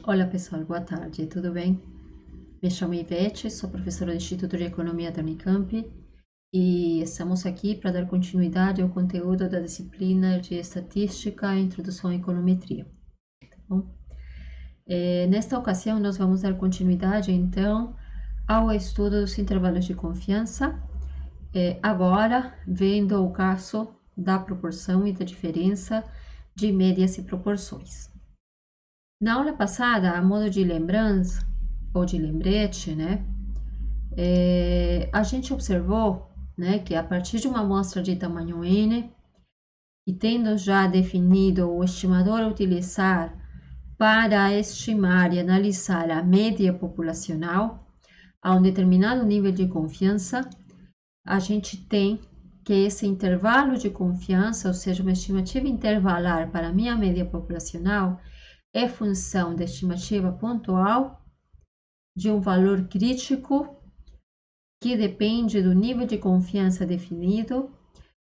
Olá pessoal, boa tarde, tudo bem? Me chamo Ivete, sou professora do Instituto de Economia da Unicamp e estamos aqui para dar continuidade ao conteúdo da disciplina de Estatística e Introdução à Econometria. Tá bom? Nesta ocasião, nós vamos dar continuidade então ao estudo dos intervalos de confiança, agora vendo o caso da proporção e da diferença de médias e proporções. Na aula passada, a modo de lembrança ou de lembrete, né, a gente observou, né, que a partir de uma amostra de tamanho n e tendo já definido o estimador a utilizar para estimar e analisar a média populacional a um determinado nível de confiança, a gente tem que esse intervalo de confiança, ou seja, uma estimativa intervalar para a minha média populacional, é função da estimativa pontual de um valor crítico que depende do nível de confiança definido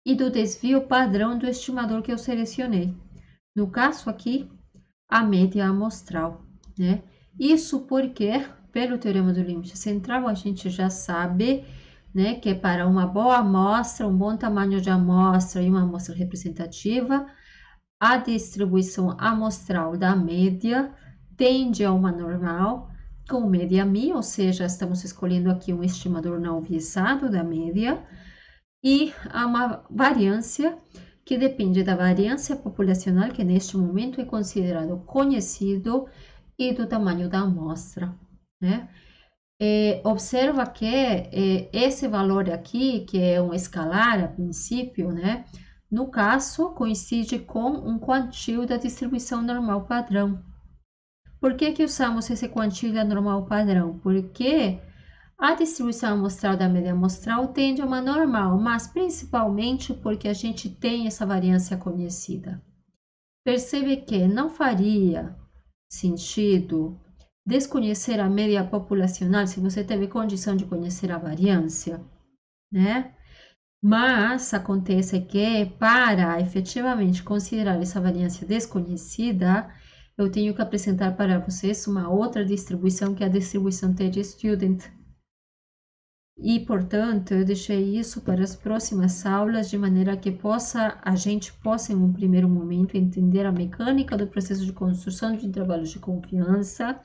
e do desvio padrão do estimador que eu selecionei. No caso aqui, a média amostral, né? Isso porque, pelo teorema do limite central, a gente já sabe, né, que para uma boa amostra, um bom tamanho de amostra e uma amostra representativa, a distribuição amostral da média tende a uma normal com média μ, ou seja, estamos escolhendo aqui um estimador não viesado da média, e há uma variância que depende da variância populacional, que neste momento é considerado conhecido, e do tamanho da amostra, né? Observa que esse valor aqui, que é um escalar a princípio, né? No caso, coincide com um quantio da distribuição normal padrão. Por que que usamos esse quantio da normal padrão? Porque a distribuição amostral da média amostral tende a uma normal, mas principalmente porque a gente tem essa variância conhecida. Percebe que não faria sentido desconhecer a média populacional se você teve condição de conhecer a variância, né? Mas acontece que, para efetivamente considerar essa variância desconhecida, eu tenho que apresentar para vocês uma outra distribuição, que é a distribuição TD-Student. E, portanto, eu deixei isso para as próximas aulas, de maneira que a gente possa, em um primeiro momento, entender a mecânica do processo de construção de intervalos de confiança,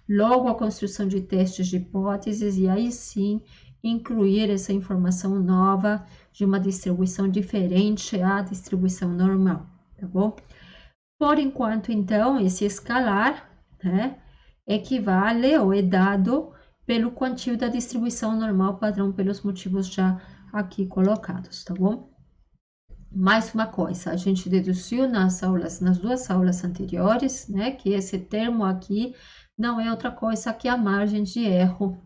logo a construção de testes de hipóteses, e aí sim incluir essa informação nova de uma distribuição diferente à distribuição normal, tá bom? Por enquanto, então, esse escalar, né, equivale ou é dado pelo quantio da distribuição normal padrão, pelos motivos já aqui colocados, tá bom? Mais uma coisa, a gente deduziu nas duas aulas anteriores, né, que esse termo aqui não é outra coisa que a margem de erro,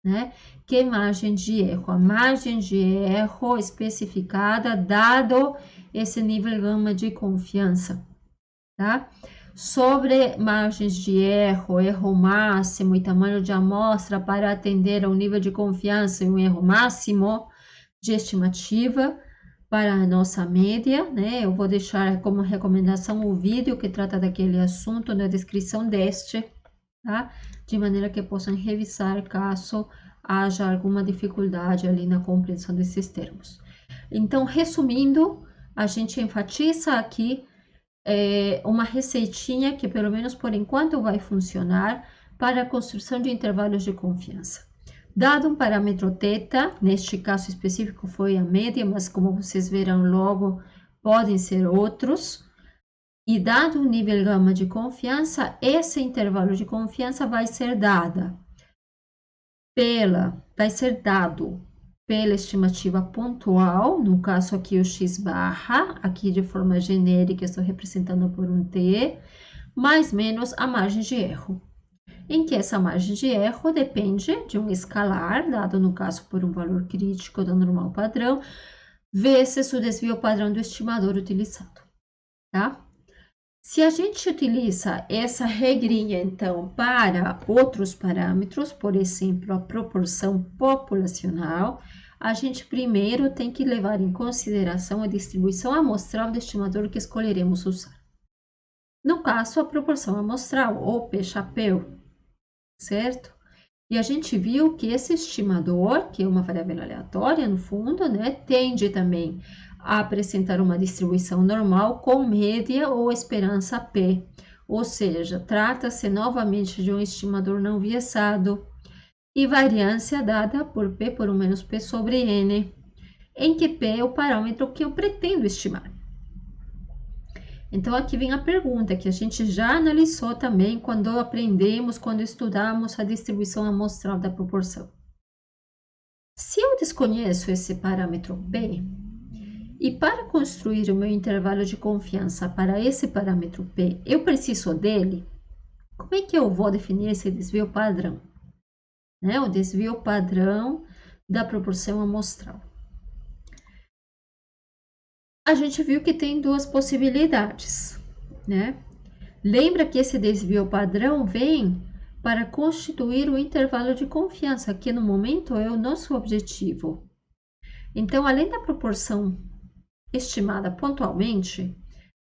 né? Que margem de erro? A margem de erro especificada dado esse nível gama de confiança, tá? Sobre margens de erro, erro máximo e tamanho de amostra para atender ao nível de confiança e um erro máximo de estimativa para a nossa média, né? Eu vou deixar como recomendação o vídeo que trata daquele assunto na descrição deste, tá? De maneira que possam revisar caso haja alguma dificuldade ali na compreensão desses termos. Então, resumindo, a gente enfatiza aqui uma receitinha que, pelo menos por enquanto, vai funcionar para a construção de intervalos de confiança. Dado um parâmetro θ, neste caso específico foi a média, mas como vocês verão logo, podem ser outros. E dado um nível gama de confiança, esse intervalo de confiança vai ser dado pela estimativa pontual, no caso aqui o x barra, aqui de forma genérica estou representando por um t, mais menos a margem de erro, em que essa margem de erro depende de um escalar, dado no caso por um valor crítico do normal padrão, vezes o desvio padrão do estimador utilizado, tá? Se a gente utiliza essa regrinha, então, para outros parâmetros, por exemplo, a proporção populacional, a gente primeiro tem que levar em consideração a distribuição amostral do estimador que escolheremos usar. No caso, a proporção amostral, ou P-chapéu, certo? E a gente viu que esse estimador, que é uma variável aleatória no fundo, né, tende também a apresentar uma distribuição normal com média ou esperança P. Ou seja, trata-se novamente de um estimador não viesado e variância dada por P por 1 menos P sobre N, em que P é o parâmetro que eu pretendo estimar. Então, aqui vem a pergunta que a gente já analisou também quando aprendemos, quando estudamos a distribuição amostral da proporção. Se eu desconheço esse parâmetro P, e para construir o meu intervalo de confiança para esse parâmetro P, eu preciso dele, como é que eu vou definir esse desvio padrão? Né? O desvio padrão da proporção amostral. A gente viu que tem duas possibilidades, né? Lembra que esse desvio padrão vem para constituir o intervalo de confiança, que no momento é o nosso objetivo. Então, além da proporção estimada pontualmente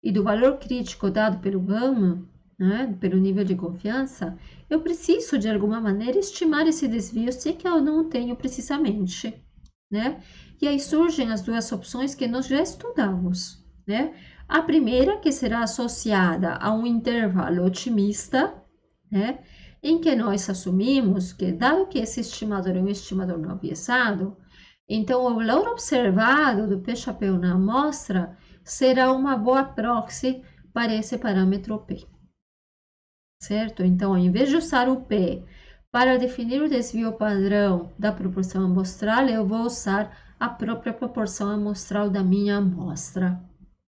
e do valor crítico dado pelo gama, né, pelo nível de confiança, eu preciso de alguma maneira estimar esse desvio, se que eu não tenho precisamente, né? E aí surgem as duas opções que nós já estudamos, né? A primeira, que será associada a um intervalo otimista, né? Em que nós assumimos que, dado que esse estimador é um estimador não viesado, então o valor observado do P-chapéu na amostra será uma boa proxy para esse parâmetro P, certo? Então, ao invés de usar o P para definir o desvio padrão da proporção amostral, eu vou usar a própria proporção amostral da minha amostra,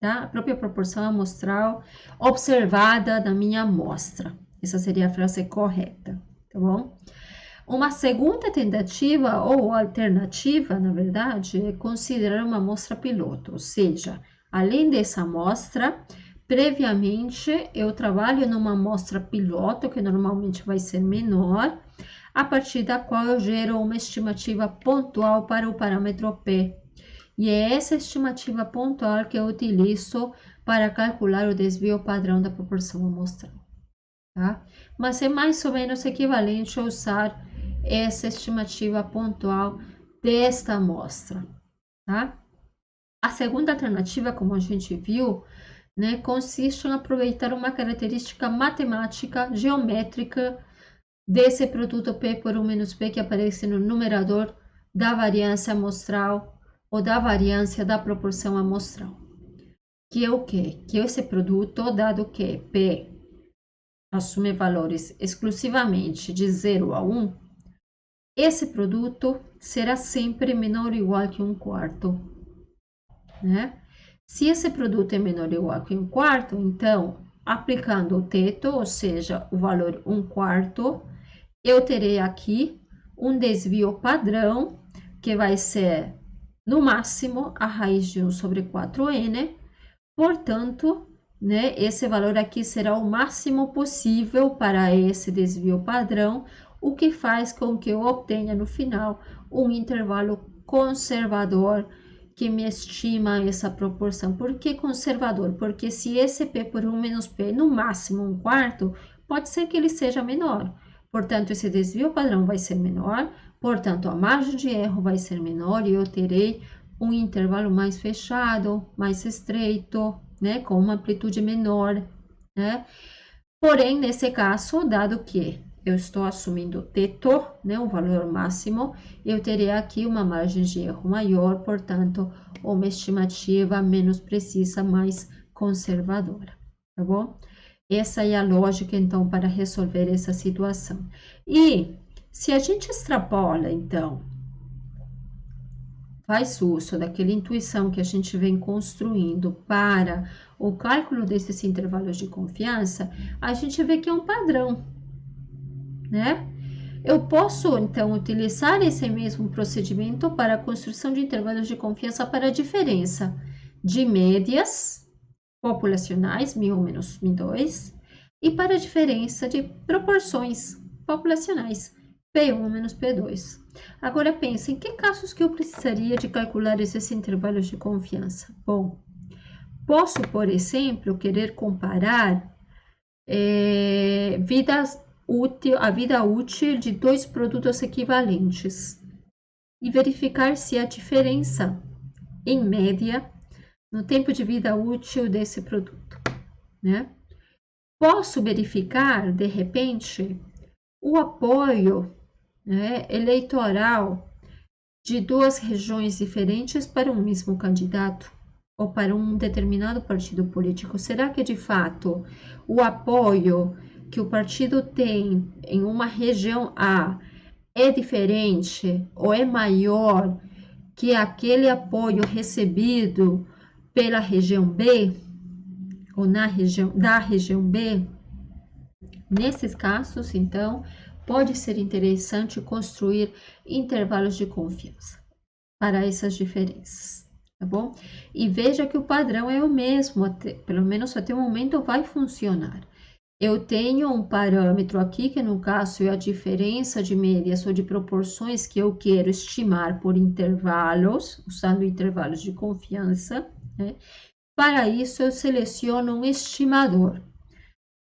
tá? A própria proporção amostral observada da minha amostra. Essa seria a frase correta, tá bom? Uma segunda tentativa ou alternativa, na verdade, é considerar uma amostra piloto, ou seja, além dessa amostra, previamente eu trabalho numa amostra piloto, que normalmente vai ser menor, a partir da qual eu gero uma estimativa pontual para o parâmetro P. E é essa estimativa pontual que eu utilizo para calcular o desvio padrão da proporção amostral, tá? Mas é mais ou menos equivalente a usar essa estimativa pontual desta amostra, tá? A segunda alternativa, como a gente viu, né, consiste em aproveitar uma característica matemática geométrica desse produto P por 1 menos P que aparece no numerador da variância amostral ou da variância da proporção amostral. Que é o quê? Que esse produto, dado que P assume valores exclusivamente de 0 a 1, esse produto será sempre menor ou igual que 1/4, né? Se esse produto é menor ou igual que 1/4, então, aplicando o teto, ou seja, o valor 1/4, eu terei aqui um desvio padrão, que vai ser, no máximo, a raiz de 1 sobre 4n, portanto, né, esse valor aqui será o máximo possível para esse desvio padrão, o que faz com que eu obtenha no final um intervalo conservador que me estima essa proporção. Por que conservador? Porque se esse P por 1 menos P, no máximo 1/4, pode ser que ele seja menor. Portanto, esse desvio padrão vai ser menor, portanto, a margem de erro vai ser menor e eu terei um intervalo mais fechado, mais estreito, né, com uma amplitude menor, né? Porém, nesse caso, dado que eu estou assumindo o teto, né, o valor máximo, eu terei aqui uma margem de erro maior, portanto, uma estimativa menos precisa, mais conservadora, tá bom? Essa é a lógica, então, para resolver essa situação. E se a gente extrapola, então, faz uso daquela intuição que a gente vem construindo para o cálculo desses intervalos de confiança, a gente vê que é um padrão, né? Eu posso, então, utilizar esse mesmo procedimento para a construção de intervalos de confiança para a diferença de médias populacionais, 1.000 menos 1.002, e para a diferença de proporções populacionais, P1 menos P2. Agora, pense, em que casos que eu precisaria de calcular esses intervalos de confiança? Bom, posso, por exemplo, querer comparar a vida útil de dois produtos equivalentes e verificar se a diferença, em média, no tempo de vida útil desse produto, né? Posso verificar, de repente, o apoio, né, eleitoral de duas regiões diferentes para um mesmo candidato ou para um determinado partido político. Será que de fato o apoio que o partido tem em uma região A é diferente ou é maior que aquele apoio recebido pela região B ou da região B? Nesses casos, então, pode ser interessante construir intervalos de confiança para essas diferenças, tá bom? E veja que o padrão é o mesmo, pelo menos até o momento vai funcionar. Eu tenho um parâmetro aqui, que no caso é a diferença de médias ou de proporções que eu quero estimar por intervalos, usando intervalos de confiança, né? Para isso, eu seleciono um estimador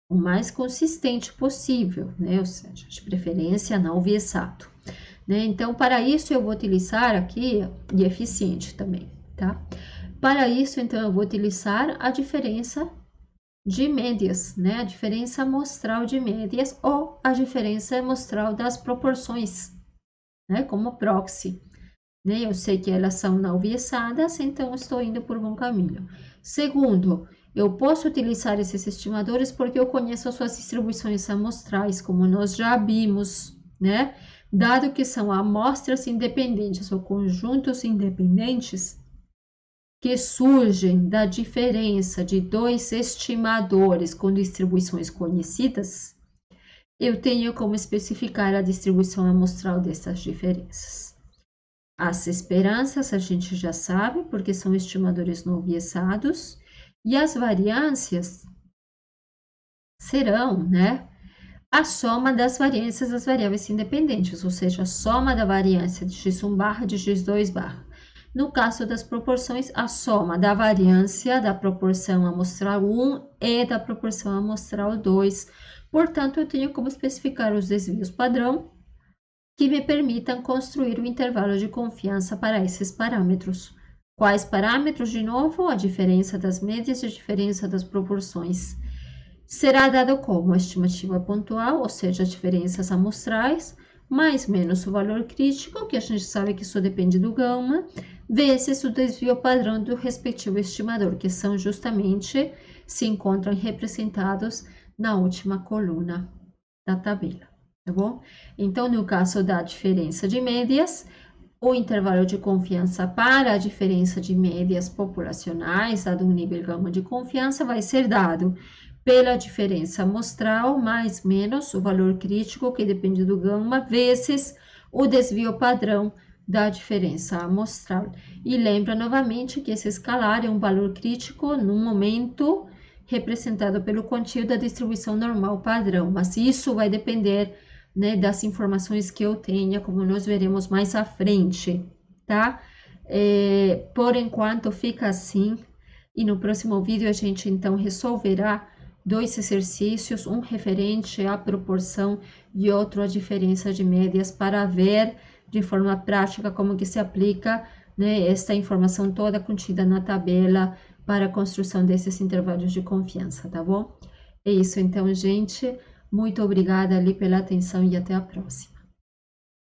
o mais consistente possível, né? Ou seja, de preferência não viesado, né? Então, para isso eu vou utilizar aqui, e eficiente também, tá? Para isso, então, eu vou utilizar a diferença de médias, né? A diferença amostral de médias ou a diferença amostral das proporções, né? Como proxy, né? Eu sei que elas são não viessadas, então estou indo por bom caminho. Segundo, eu posso utilizar esses estimadores porque eu conheço as suas distribuições amostrais, como nós já vimos, né? Dado que são amostras independentes ou conjuntos independentes que surgem da diferença de dois estimadores com distribuições conhecidas, eu tenho como especificar a distribuição amostral dessas diferenças. As esperanças a gente já sabe, porque são estimadores não viessados, e as variâncias serão, né, a soma das variâncias das variáveis independentes, ou seja, a soma da variância de x1 barra de x2 barra. No caso das proporções, a soma da variância da proporção amostral 1 e da proporção amostral 2. Portanto, eu tenho como especificar os desvios padrão que me permitam construir o intervalo de confiança para esses parâmetros. Quais parâmetros? De novo, a diferença das médias e a diferença das proporções. Será dado como a estimativa pontual, ou seja, as diferenças amostrais, mais menos o valor crítico, que a gente sabe que isso depende do gama, vezes o desvio padrão do respectivo estimador, que são justamente, se encontram representados na última coluna da tabela, tá bom? Então, no caso da diferença de médias, o intervalo de confiança para a diferença de médias populacionais, dado um nível gama de confiança, vai ser dado pela diferença amostral, mais menos o valor crítico, que depende do gama, vezes o desvio padrão da diferença amostral. E lembra novamente que esse escalar é um valor crítico no momento representado pelo quantio da distribuição normal padrão, mas isso vai depender, né, das informações que eu tenha, como nós veremos mais à frente, tá? Por enquanto fica assim, e no próximo vídeo a gente então resolverá dois exercícios, um referente à proporção e outro à diferença de médias, para ver de forma prática como que se aplica, né, esta informação toda contida na tabela para a construção desses intervalos de confiança, tá bom? É isso então, gente. Muito obrigada ali pela atenção e até a próxima.